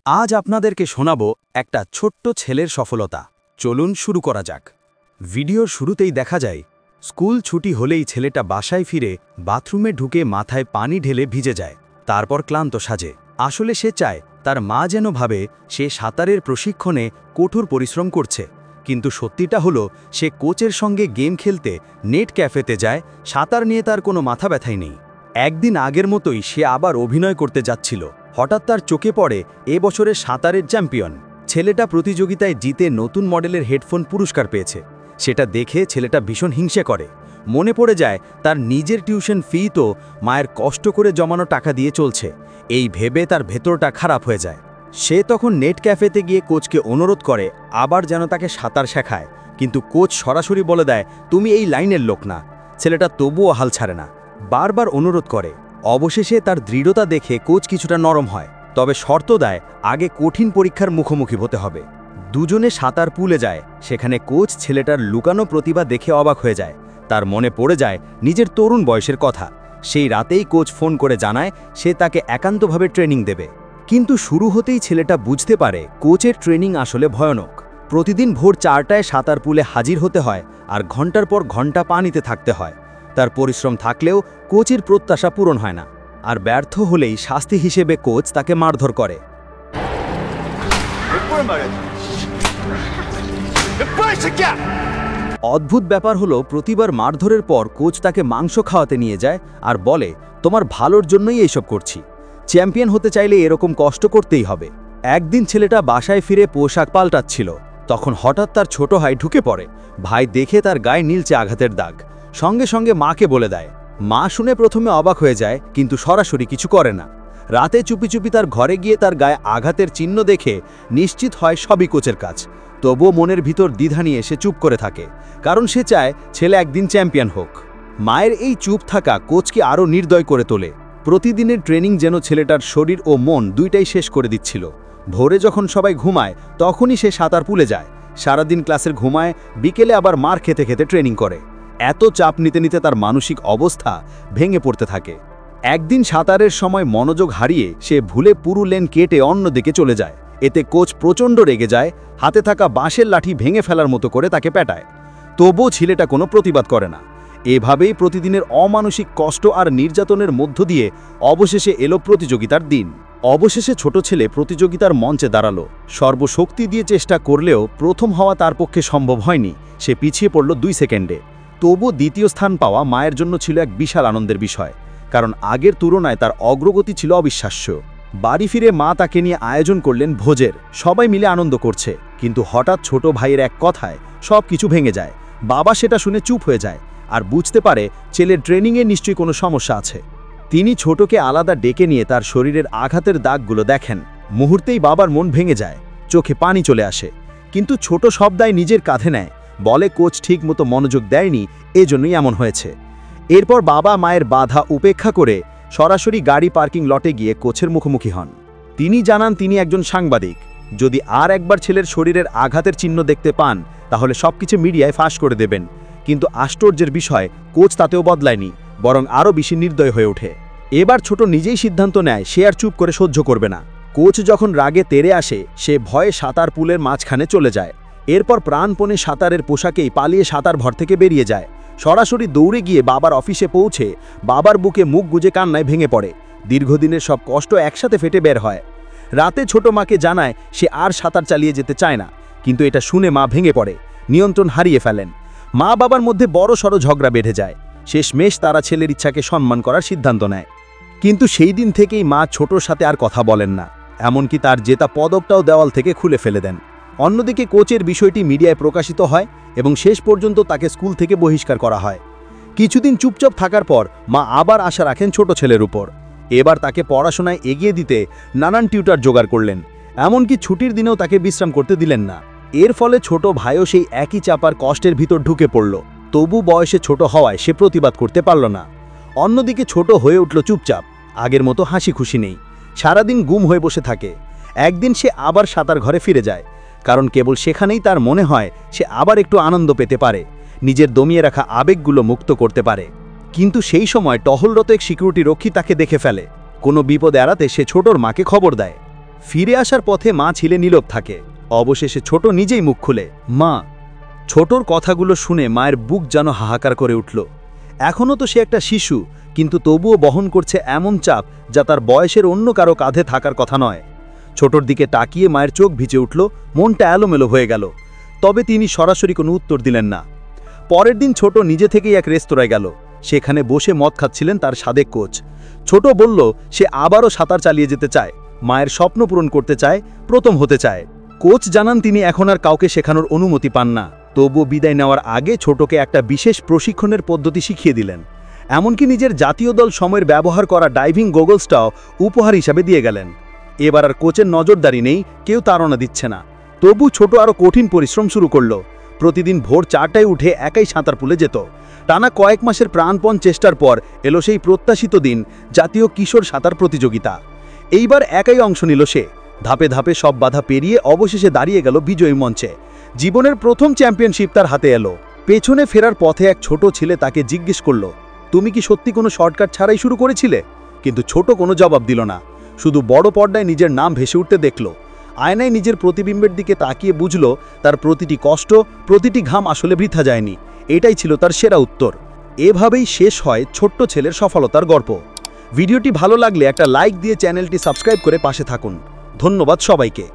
আজ আপনাদেরকে শোনাবো একটা ছোট্ট ছেলের সফলতা। চলুন শুরু করা যাক। ভিডিওর শুরুতেই দেখা যায় স্কুল ছুটি হলেই ছেলেটা বাসায় ফিরে বাথরুমে ঢুকে মাথায় পানি ঢেলে ভিজে যায়, তারপর ক্লান্ত সাজে। আসলে সে চায় তার মা যেন ভাবে সে সাঁতারের প্রশিক্ষণে কঠোর পরিশ্রম করছে, কিন্তু সত্যিটা হলো সে কোচের সঙ্গে গেম খেলতে নেট ক্যাফেতে যায়। সাঁতার নিয়ে তার কোনো মাথা ব্যথাই নেই। একদিন আগের মতোই সে আবার অভিনয় করতে যাচ্ছিল। হঠাৎ তার চোখে পড়ে এ বছরের সাঁতারের চ্যাম্পিয়ন ছেলেটা প্রতিযোগিতায় জিতে নতুন মডেলের হেডফোন পুরস্কার পেয়েছে। সেটা দেখে ছেলেটা ভীষণ হিংসে করে। মনে পড়ে যায় তার নিজের টিউশন ফি তো মায়ের কষ্ট করে জমানো টাকা দিয়ে চলছে। এই ভেবে তার ভেতরটা খারাপ হয়ে যায়। সে তখন নেট ক্যাফেতে গিয়ে কোচকে অনুরোধ করে আবার যেন তাকে সাঁতার শেখায়, কিন্তু কোচ সরাসরি বলে দেয় তুমি এই লাইনের লোক না। ছেলেটা তবুও হাল ছাড়ে না, বারবার অনুরোধ করে। অবশেষে তার দৃঢ়তা দেখে কোচ কিছুটা নরম হয়, তবে শর্ত দেয় আগে কঠিন পরীক্ষার মুখোমুখি হতে হবে। দুজনে সাঁতার পুলে যায়। সেখানে কোচ ছেলেটার লুকানো প্রতিভা দেখে অবাক হয়ে যায়। তার মনে পড়ে যায় নিজের তরুণ বয়সের কথা। সেই রাতেই কোচ ফোন করে জানায় সে তাকে একান্তভাবে ট্রেনিং দেবে। কিন্তু শুরু হতেই ছেলেটা বুঝতে পারে কোচের ট্রেনিং আসলে ভয়ানক। প্রতিদিন ভোর 4টায় সাঁতার পুলে হাজির হতে হয় আর ঘন্টার পর ঘন্টা পানিতে থাকতে হয়। তার পরিশ্রম থাকলেও কোচের প্রত্যাশা পূরণ হয় না, আর ব্যর্থ হলেই শাস্তি হিসেবে কোচ তাকে মারধর করে। অদ্ভুত ব্যাপার হলো প্রতিবার মারধরের পর কোচ তাকে মাংস খাওয়াতে নিয়ে যায় আর বলে তোমার ভালোর জন্যই এইসব করছি। চ্যাম্পিয়ন হতে চাইলে এরকম কষ্ট করতেই হবে। একদিন ছেলেটা বাসায় ফিরে পোশাক পাল্টাচ্ছিল, তখন হঠাৎ তার ছোট ভাই ঢুকে পড়ে। ভাই দেখে তার গায়ে নীলচে আঘাতের দাগ। সঙ্গে সঙ্গে মাকে বলে দেয়। মা শুনে প্রথমে অবাক হয়ে যায়, কিন্তু সরাসরি কিছু করে না। রাতে চুপি চুপি তার ঘরে গিয়ে তার গায়ে আঘাতের চিহ্ন দেখে নিশ্চিত হয় সবই কোচের কাজ। তবুও মনের ভিতর দ্বিধা নিয়ে সে চুপ করে থাকে, কারণ সে চায় ছেলে একদিন চ্যাম্পিয়ন হোক। মায়ের এই চুপ থাকা কোচকে আরও নির্দয় করে তোলে। প্রতিদিনের ট্রেনিং যেন ছেলেটার শরীর ও মন দুইটাই শেষ করে দিচ্ছিল। ভোরে যখন সবাই ঘুমায় তখনই সে সাঁতার পুলে যায়। সারাদিন ক্লাসের ঘুমায়, বিকেলে আবার মার খেতে খেতে ট্রেনিং করে। এত চাপ নিতে নিতে তার মানসিক অবস্থা ভেঙে পড়তে থাকে। একদিন সাঁতারের সময় মনোযোগ হারিয়ে সে ভুলে পুরো লেন কেটে অন্যদিকে চলে যায়। এতে কোচ প্রচণ্ড রেগে যায়, হাতে থাকা বাঁশের লাঠি ভেঙে ফেলার মতো করে তাকে পেটায়। তবুও ছেলেটা কোনো প্রতিবাদ করে না। এভাবেই প্রতিদিনের অমানসিক কষ্ট আর নির্যাতনের মধ্য দিয়ে অবশেষে এলো প্রতিযোগিতার দিন। অবশেষে ছোট ছেলে প্রতিযোগিতার মঞ্চে দাঁড়ালো। সর্বশক্তি দিয়ে চেষ্টা করলেও প্রথম হওয়া তার পক্ষে সম্ভব হয়নি। সে পিছিয়ে পড়ল 2 সেকেন্ডে। তবু দ্বিতীয় স্থান পাওয়া মায়ের জন্য ছিল এক বিশাল আনন্দের বিষয়, কারণ আগের তুলনায় তার অগ্রগতি ছিল অবিশ্বাস্য। বাড়ি ফিরে মা তাকে নিয়ে আয়োজন করলেন ভোজের। সবাই মিলে আনন্দ করছে, কিন্তু হঠাৎ ছোট ভাইয়ের এক কথায় সব কিছু ভেঙে যায়। বাবা সেটা শুনে চুপ হয়ে যায় আর বুঝতে পারে ছেলের ট্রেনিংয়ে নিশ্চয়ই কোনো সমস্যা আছে। তিনি ছোটকে আলাদা ডেকে নিয়ে তার শরীরের আঘাতের দাগগুলো দেখেন। মুহূর্তেই বাবার মন ভেঙে যায়, চোখে পানি চলে আসে। কিন্তু ছোট সব দায় নিজের কাঁধে নেয়, বলে কোচ ঠিক মতো মনোযোগ দেয়নি, এজন্যই এমন হয়েছে। এরপর বাবা মায়ের বাধা উপেক্ষা করে সরাসরি গাড়ি পার্কিং লটে গিয়ে কোচের মুখোমুখি হন। তিনি জানান তিনি একজন সাংবাদিক, যদি আর একবার ছেলের শরীরের আঘাতের চিহ্ন দেখতে পান তাহলে সবকিছু মিডিয়ায় ফাঁস করে দেবেন। কিন্তু আশ্চর্যের বিষয় কোচ তাতেও বদলায়নি, বরং আরও বেশি নির্দয় হয়ে ওঠে। এবার ছোট নিজেই সিদ্ধান্ত নেয় সে আর চুপ করে সহ্য করবে না। কোচ যখন রাগে তেড়ে আসে সে ভয়ে সাঁতার পুলের মাঝখানে চলে যায়। এরপর প্রাণপণে সাঁতারের পোশাকেই পালিয়ে সাঁতার ঘর থেকে বেরিয়ে যায়। সরাসরি দৌড়ে গিয়ে বাবার অফিসে পৌঁছে বাবার বুকে মুখ গুজে কান্নায় ভেঙে পড়ে। দীর্ঘদিনের সব কষ্ট একসাথে ফেটে বের হয়। রাতে ছোট মাকে জানায় সে আর সাঁতার চালিয়ে যেতে চায় না, কিন্তু এটা শুনে মা ভেঙে পড়ে, নিয়ন্ত্রণ হারিয়ে ফেলেন। মা বাবার মধ্যে বড়সড় ঝগড়া বেঁধে যায়। শেষমেশ তারা ছেলের ইচ্ছাকে সম্মান করার সিদ্ধান্ত নেয়। কিন্তু সেই দিন থেকেই মা ছোটর সাথে আর কথা বলেন না, এমনকি তার জেতা পদকটাও দেওয়াল থেকে খুলে ফেলে দেন। অন্যদিকে কোচের বিষয়টি মিডিয়ায় প্রকাশিত হয় এবং শেষ পর্যন্ত তাকে স্কুল থেকে বহিষ্কার করা হয়। কিছুদিন চুপচাপ থাকার পর মা আবার আশা রাখেন ছোট ছেলের উপর। এবার তাকে পড়াশোনায় এগিয়ে দিতে নানান টিউটার জোগাড় করলেন, এমনকি ছুটির দিনেও তাকে বিশ্রাম করতে দিলেন না। এর ফলে ছোট ভাইও সেই একই চাপার কষ্টের ভিতর ঢুকে পড়ল। তবু বয়সে ছোট হওয়ায় সে প্রতিবাদ করতে পারল না। অন্যদিকে ছোট হয়ে উঠল চুপচাপ, আগের মতো হাসি খুশি নেই, সারাদিন গুম হয়ে বসে থাকে। একদিন সে আবার সাঁতার ঘরে ফিরে যায়, কারণ কেবল সেখানেই তার মনে হয় সে আবার একটু আনন্দ পেতে পারে, নিজের দমিয়ে রাখা আবেগগুলো মুক্ত করতে পারে। কিন্তু সেই সময় টহলরত এক সিকিউরিটি রক্ষী তাকে দেখে ফেলে। কোনো বিপদ এড়াতে সে ছোটর মাকে খবর দেয়। ফিরে আসার পথে মা ছিলে নীরব থাকে। অবশেষে ছোট নিজেই মুখ খুলে, মা। ছোটর কথাগুলো শুনে মায়ের বুক যেন হাহাকার করে উঠল। এখনও তো সে একটা শিশু, কিন্তু তবুও বহন করছে এমন চাপ যা তার বয়সের অন্য কারো কাঁধে থাকার কথা নয়। ছোটর দিকে তাকিয়ে মায়ের চোখ ভিজে উঠল, মনটা এলোমেলো হয়ে গেল। তবে তিনি সরাসরি কোনো উত্তর দিলেন না। পরের দিন ছোট নিজে থেকেই এক রেস্তোরাঁয় গেল। সেখানে বসে মদ খাচ্ছিলেন তার সাবেক কোচ। ছোট বলল সে আবারও সাঁতার চালিয়ে যেতে চায়, মায়ের স্বপ্ন পূরণ করতে চায়, প্রথম হতে চায়। কোচ জানান তিনি এখন আর কাউকে শেখানোর অনুমতি পান না। তবুও বিদায় নেওয়ার আগে ছোটকে একটা বিশেষ প্রশিক্ষণের পদ্ধতি শিখিয়ে দিলেন। এমনকি নিজের জাতীয় দল সময়ের ব্যবহার করা ডাইভিং গগলসটাও উপহার হিসাবে দিয়ে গেলেন। এবার আর কোচের নজরদারি নেই, কেউ তাড়না দিচ্ছে না। তবু ছোট আরও কঠিন পরিশ্রম শুরু করল। প্রতিদিন ভোর 4টায় উঠে একাই সাঁতার পুলে যেত। টানা কয়েক মাসের প্রাণপণ চেষ্টার পর এলো সেই প্রত্যাশিত দিন, জাতীয় কিশোর সাঁতার প্রতিযোগিতা। এইবার একাই অংশ নিল সে। ধাপে ধাপে সব বাধা পেরিয়ে অবশেষে দাঁড়িয়ে গেল বিজয়ী মঞ্চে। জীবনের প্রথম চ্যাম্পিয়নশিপ তার হাতে এলো। পেছনে ফেরার পথে এক ছোট ছেলে তাকে জিজ্ঞেস করল, তুমি কি সত্যি কোনো শর্টকাট ছাড়াই শুরু করেছিলে? কিন্তু ছোট কোনো জবাব দিল না, শুধু বড় পর্দায় নিজের নাম ভেসে উঠতে দেখল। আয়নায় নিজের প্রতিবিম্বের দিকে তাকিয়ে বুঝল তার প্রতিটি কষ্ট, প্রতিটি ঘাম আসলে বৃথা যায়নি। এটাই ছিল তার সেরা উত্তর। এভাবেই শেষ হয় ছোট্ট ছেলের সফলতার গল্প। ভিডিওটি ভালো লাগলে একটা লাইক দিয়ে চ্যানেলটি সাবস্ক্রাইব করে পাশে থাকুন। ধন্যবাদ সবাইকে।